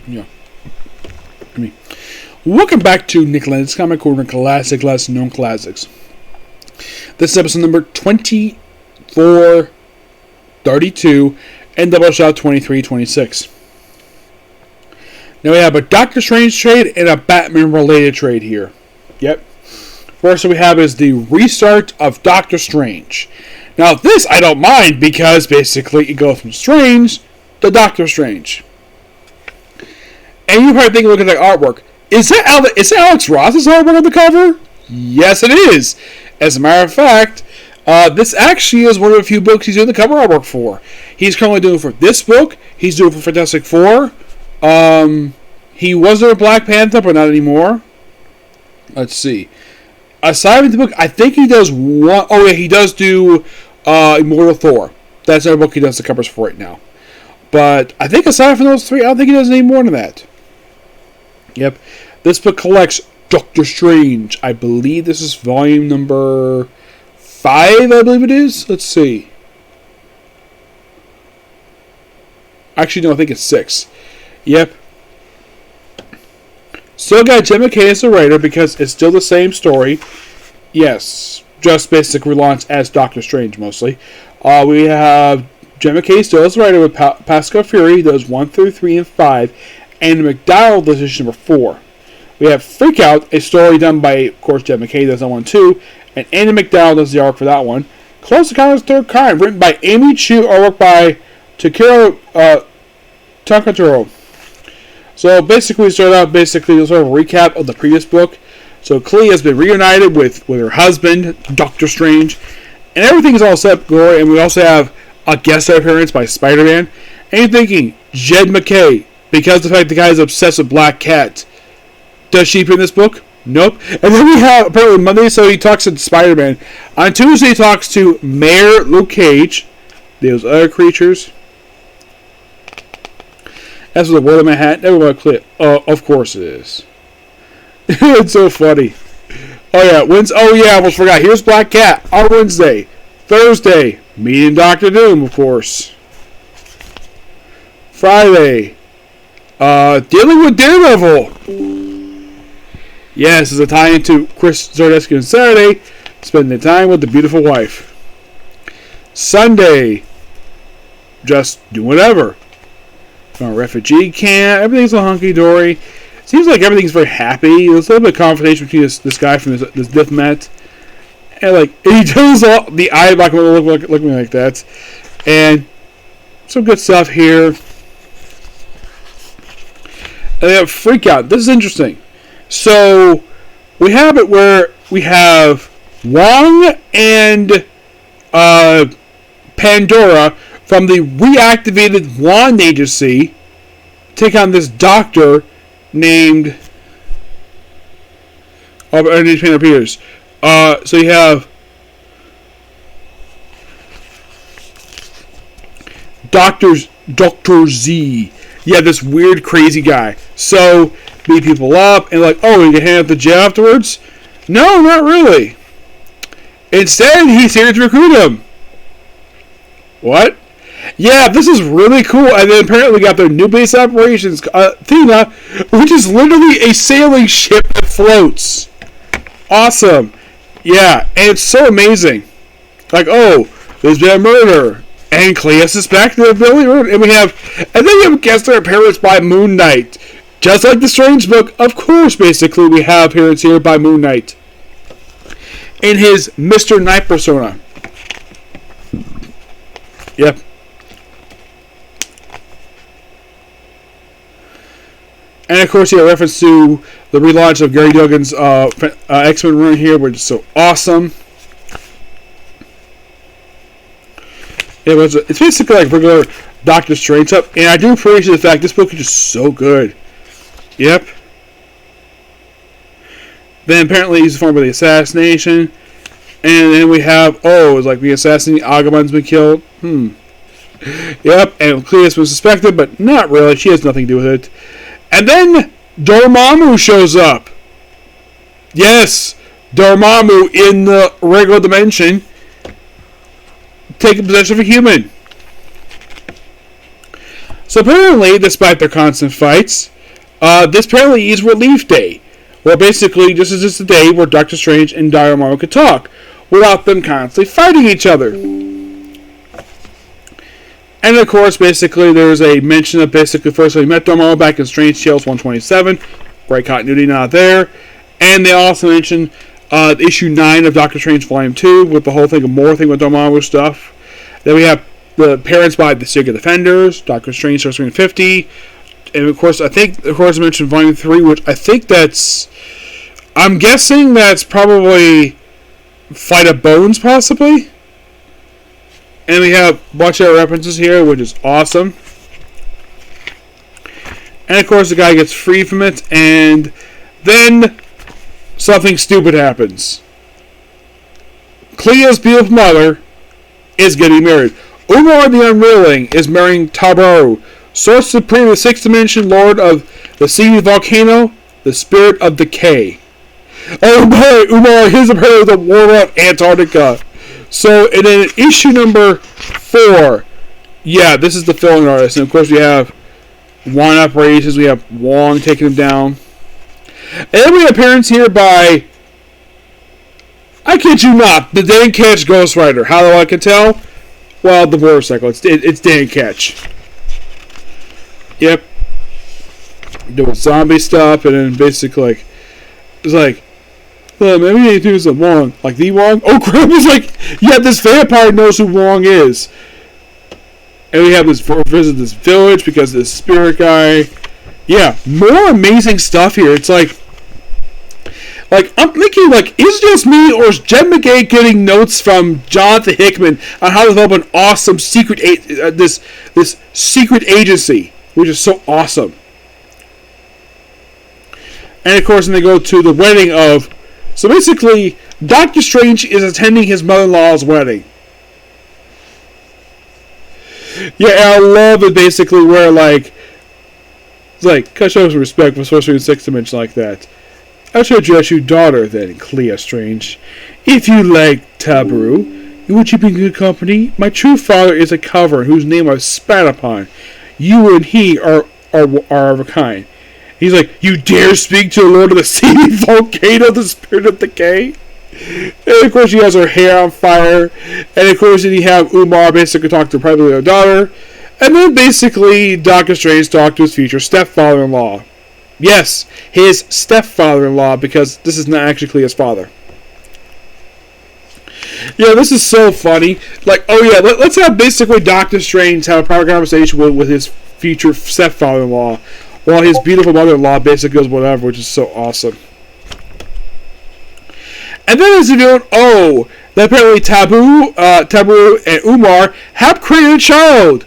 Yeah. I mean, welcome back to Nick Lenz Comic Corner Classic Less Known Classics. This is episode number 2432 and Doubleshot 2326. Now we have a Doctor Strange trade and a Batman related trade here. Yep. First we have is the restart of Doctor Strange. Now this I don't mind because basically it goes from Strange to Doctor Strange. And you probably think, look at the artwork. Is that Alex Ross's artwork on the cover? Yes, it is. As a matter of fact, this actually is one of the few books he's doing the cover artwork for. He's currently doing it for this book. He's doing it for Fantastic Four. He was doing Black Panther, but not anymore. Let's see. Aside from the book, I think he does one. Oh yeah, he does do Immortal Thor. That's another book he does the covers for right now. But I think aside from those three, I don't think he does any more than that. Yep. This book collects Doctor Strange. I believe this is volume number 5, I believe it is. Let's see. Actually, no, I think it's 6. Yep. Still got Jim MacKay as the writer because it's still the same story. Yes. Just basic relaunch as Doctor Strange, mostly. We have Jim MacKay still as the writer with Pascal Fury, those 1 through 3 and 5. And McDowell does issue number 4. We have Freak Out, a story done by, of course, Jed MacKay does that one too, and Andy McDowell does the arc for that one. Close Encounters of the Third Kind, written by Amy Chu, artwork by Takiro Takaturo. So basically, we start out basically a sort of recap of the previous book. So Clea has been reunited with her husband, Doctor Strange, and everything is all set up glory. And we also have a guest appearance by Spider-Man. And you're thinking, Jed MacKay, because of the fact the guy is obsessed with Black Cat. Does she appear in this book? Nope. And then we have, apparently Monday, so he talks to Spider-Man. On Tuesday, he talks to Mayor Luke Cage. Those other creatures. As for the World of Manhattan, everybody clear. Oh, of course it is. It's so funny. Oh yeah, I almost forgot. Here's Black Cat on Wednesday. Thursday, meeting Doctor Doom, of course. Friday, dealing with Daredevil. Yes, it's a tie-in to Chris Zdarsky on Saturday, spending time with the beautiful wife. Sunday, just do whatever. From a refugee camp, everything's a hunky-dory. Seems like everything's very happy. There's a little bit of confrontation between this guy from this diplomat. And he does all the eye back looking like that. And some good stuff here. And they have Freak Out. This is interesting. So, we have it where we have Wong and Pandora from the reactivated Wand Agency take on this doctor named underneath Panda Peters. So you have Dr. Z. Yeah, this weird, crazy guy. So, beat people up, and oh, you can hand out the jail afterwards? No, not really. Instead, he's here to recruit him. What? Yeah, this is really cool. And then apparently got their new base operations, Athena, which is literally a sailing ship that floats. Awesome. Yeah, and it's so amazing. Oh, there's been a murder. And Clea suspected of Billy Root. And then we have guest appearance by Moon Knight. Just like the Strange book, of course, basically, we have appearance here by Moon Knight. In his Mr. Knight persona. Yep. And of course, a reference to the relaunch of Gary Duggan's X-Men run here, which is so awesome. It's basically like regular Doctor Strange stuff, and I do appreciate the fact this book is just so good. Yep. Then apparently he's informed by the assassination, and then we have it's like the assassin Agamemnon's been killed. Yep, and Clea's been suspected, but not really. She has nothing to do with it. And then Dormammu shows up. Yes, Dormammu in the regular dimension, taking possession of a human. So apparently, despite their constant fights, This apparently is Relief Day. Well, basically, this is just a day where Doctor Strange and Dormammu could talk without them constantly fighting each other. And of course, basically, there's a mention of basically first we met Dormammu back in Strange Tales 127. Great continuity not there. And they also mentioned issue 9 of Doctor Strange Volume 2 with the whole thing of more thing with Dormammu stuff. Then we have the parents by the Sega Defenders, Doctor Strange Source 50. And of course, I mentioned Volume 3, which I think I'm guessing that's probably Fight of Bones, possibly. And we have a bunch of references here, which is awesome. And of course, the guy gets free from it, and then something stupid happens. Clea's beautiful mother is getting married. Umar the Unwilling is marrying Tabaru, Source Supreme of the Sixth Dimension, Lord of the Sea Volcano, the Spirit of Decay. Oh boy, Umar is apparently the warlord of Antarctica. So, and then issue number 4, yeah, this is the filling artist. And of course, we have Wong operations, we have Wong taking him down. And then we have appearance here by, I kid you not, the Dan Ketch Ghost Rider. How do I can tell? Well, the motorcycle. It's Dan Ketch. Yep. Doing zombie stuff, and then basically, it's like, well, maybe they do some Wong. Like the Wong? Oh crap, it's like, yeah, this vampire knows who Wong is. And we have this visit this village because of this spirit guy. Yeah, more amazing stuff here. It's like I'm thinking, like, is it just me, or is Jed MacKay getting notes from Jonathan Hickman on how to develop an awesome secret this secret agency, which is so awesome. And of course, then they go to the wedding of. So basically, Doctor Strange is attending his mother-in-law's wedding. Yeah, and I love it basically where, like, it's like, gotta show some respect for Sorcery in 6th Dimension like that. I should address your daughter then, Clea Strange. If you like Tabaru, would you be in good company? My true father is a cover whose name I spat upon. You and he are of a kind. He's like, you dare speak to the Lord of the Sea Volcano, the Spirit of Decay? And of course, she has her hair on fire. And of course, then you have Umar basically talk to privately her daughter. And then basically, Doctor Strange talked to his future stepfather-in-law. Yes, his stepfather-in-law, because this is not actually his father. Yeah, this is so funny. Like, oh yeah, let's have basically Doctor Strange have a private conversation with his future stepfather-in-law. While his beautiful mother-in-law basically goes whatever, which is so awesome. And then as you know, that apparently Tabaru and Umar have created a child.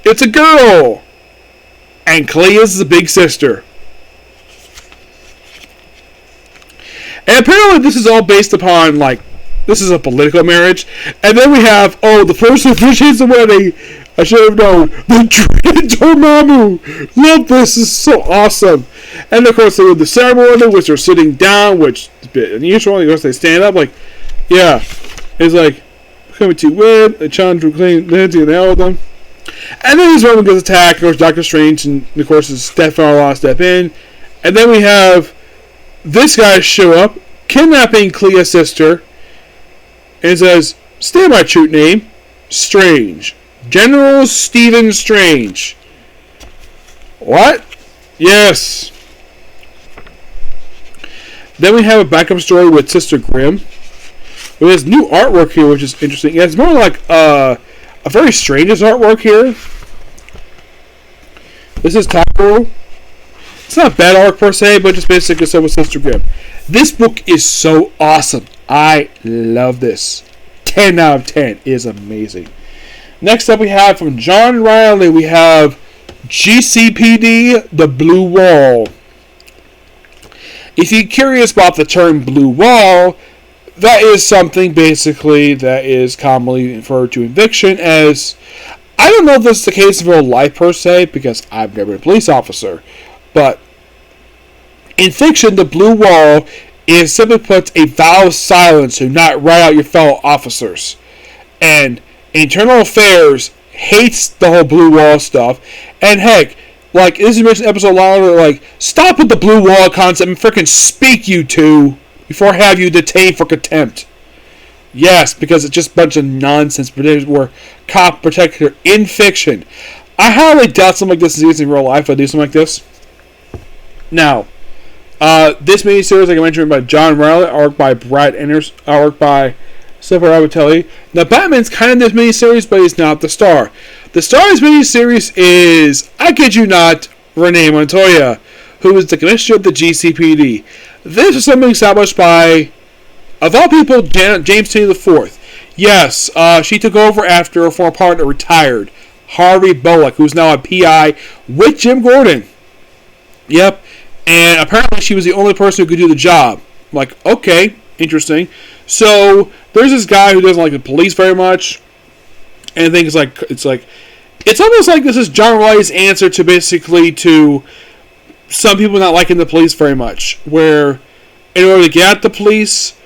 It's a girl. And Clea's the big sister. And apparently this is all based upon, like, this is a political marriage. And then we have, the person who officiates the wedding. I should have known. The Dread Dormammu. Love this. This is so awesome. And of course, the ceremony, which they're sitting down, which is a bit unusual. Of course, they stand up, like, yeah. It's like, coming to win. The challenge to clean Nancy and all of them. And then his Roman gets attacked. Of course, Doctor Strange and, of course, his stepfather-in-law step in. And then we have this guy show up, kidnapping Clea's sister. And it says, stay by true name, Strange. General Stephen Strange. What? Yes. Then we have a backup story with Sister Grimm. There's new artwork here, which is interesting. Yeah, it's more like a very strange artwork here. This is Tabaru. It's not bad art per se, but just basically so with Sister Grimm. This book is so awesome. I love this. 10 out of 10 is amazing. Next up we have from John Riley, we have GCPD, The Blue Wall. If you're curious about the term Blue Wall, that is something basically that is commonly referred to in fiction as, I don't know if this is the case in real life per se, because I've never been a police officer, but in fiction, the Blue Wall is simply put a vow of silence to not rat out your fellow officers. And Internal Affairs hates the whole Blue Wall stuff. And heck, Like, this is mentioned episode longer, like, stop with the blue wall concept and freaking speak, you two, before I have you detained for contempt. Yes, because it's just a bunch of nonsense where cop protector in fiction. I highly doubt something like this is in real life. I do something like this. Now, this miniseries, like I mentioned, by John Riley, artwork by Brad Enders, artwork by Silver Abatelli. Now, Batman's kind of in this miniseries, but he's not the star. The star of this miniseries is, I kid you not, Renee Montoya, who is the commissioner of the GCPD. This is something established by, of all people, James T. IV. Yes, she took over after her former partner retired, Harvey Bullock, who's now a PI with Jim Gordon. Yep, and apparently she was the only person who could do the job. I'm like, okay, interesting. So there's this guy who doesn't like the police very much, and I think it's almost like this is John Riley's answer to basically to some people not liking the police very much, where in order to get at the police,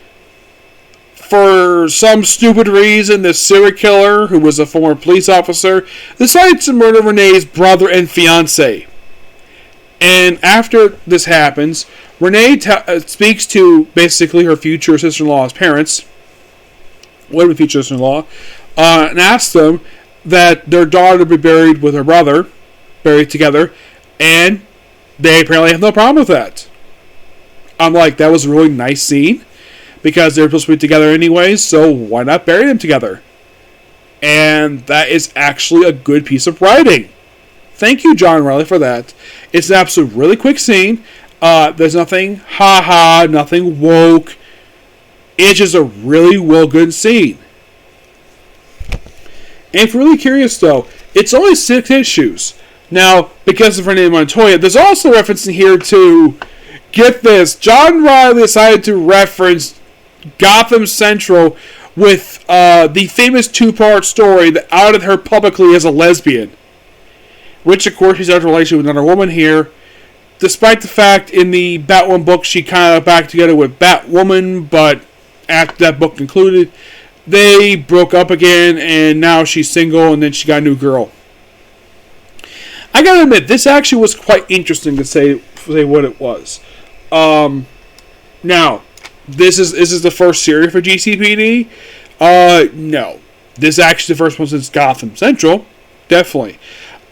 for some stupid reason, this serial killer, who was a former police officer, decided to murder Renee's brother and fiance. And after this happens, Renee speaks to basically her future sister-in-law's parents, whatever future sister-in-law, and asks them that their daughter be buried with her brother, buried together, and they apparently have no problem with that. I'm like, that was a really nice scene, because they're supposed to be together anyways, so why not bury them together? And that is actually a good piece of writing. Thank you, John Riley, for that. It's an absolute really quick scene. There's nothing ha-ha, nothing woke. It's just a really well-good scene. And if you're really curious, though, it's only 6 issues. Now, because of Renee Montoya, there's also reference in here to, get this, John Riley decided to reference Gotham Central with the famous 2-part story that outed her publicly as a lesbian. Which, of course, she's out of a relationship with another woman here. Despite the fact in the Batwoman book she kind of back together with Batwoman, but after that book concluded, they broke up again, and now she's single, and then she got a new girl. I gotta admit, this actually was quite interesting to say what it was. Now, this is the first series for GCPD? No. This is actually the first one since Gotham Central. Definitely.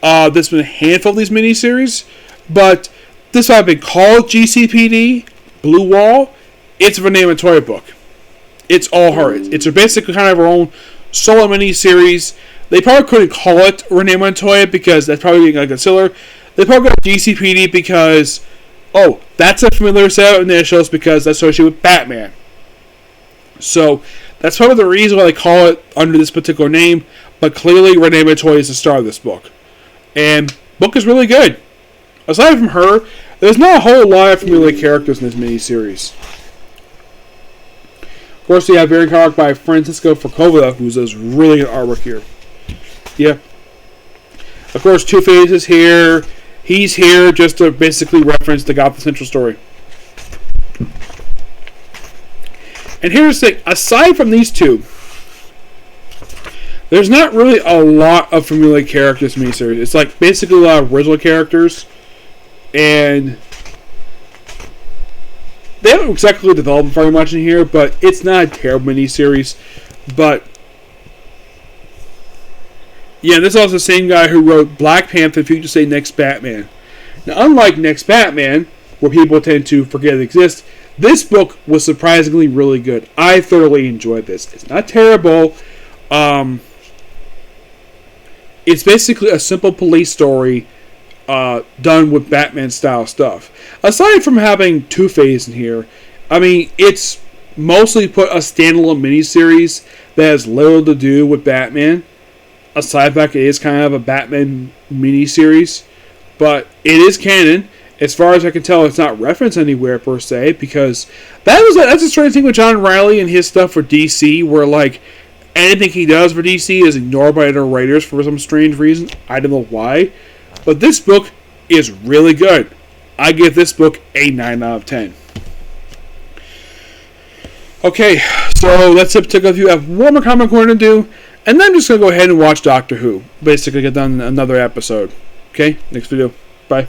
There's been a handful of these miniseries, but this might have been called GCPD, Blue Wall. It's a Renee Montoya book. It's all her. It's basically kind of her own solo miniseries. They probably couldn't call it Renee Montoya because that's probably like a concealer. They probably got GCPD because, oh, that's a familiar set of initials because that's associated with Batman. So that's probably the reason why they call it under this particular name. But clearly, Renee Montoya is the star of this book. And book is really good. Aside from her, there's not a whole lot of familiar characters in this miniseries. Of course, we have variant artwork by Francisco Facova, who does really good artwork here. Yeah. Of course, Two-Face is here. He's here just to basically reference the Gotham Central story. And here's the thing. Aside from these two, there's not really a lot of familiar characters in the miniseries. It's like basically a lot of original characters. And they haven't exactly developed very much in here, but it's not a terrible miniseries. But yeah, this is also the same guy who wrote Black Panther, Future State, Next Batman. Now, unlike Next Batman, where people tend to forget it exists, this book was surprisingly really good. I thoroughly enjoyed this. It's not terrible. It's basically a simple police story done with Batman-style stuff. Aside from having Two-Face in here, I mean, it's mostly put a standalone miniseries that has little to do with Batman. Aside from that, it is kind of a Batman miniseries, but it is canon. As far as I can tell, it's not referenced anywhere per se, because that's a strange thing with John Riley and his stuff for DC, where like anything he does for DC is ignored by other writers for some strange reason. I don't know why, but this book is really good. I give this book a 9 out of 10. Okay, so that's it. If you have one more comic corner to do, and then I'm just going to go ahead and watch Doctor Who. Basically get done another episode. Okay, next video. Bye.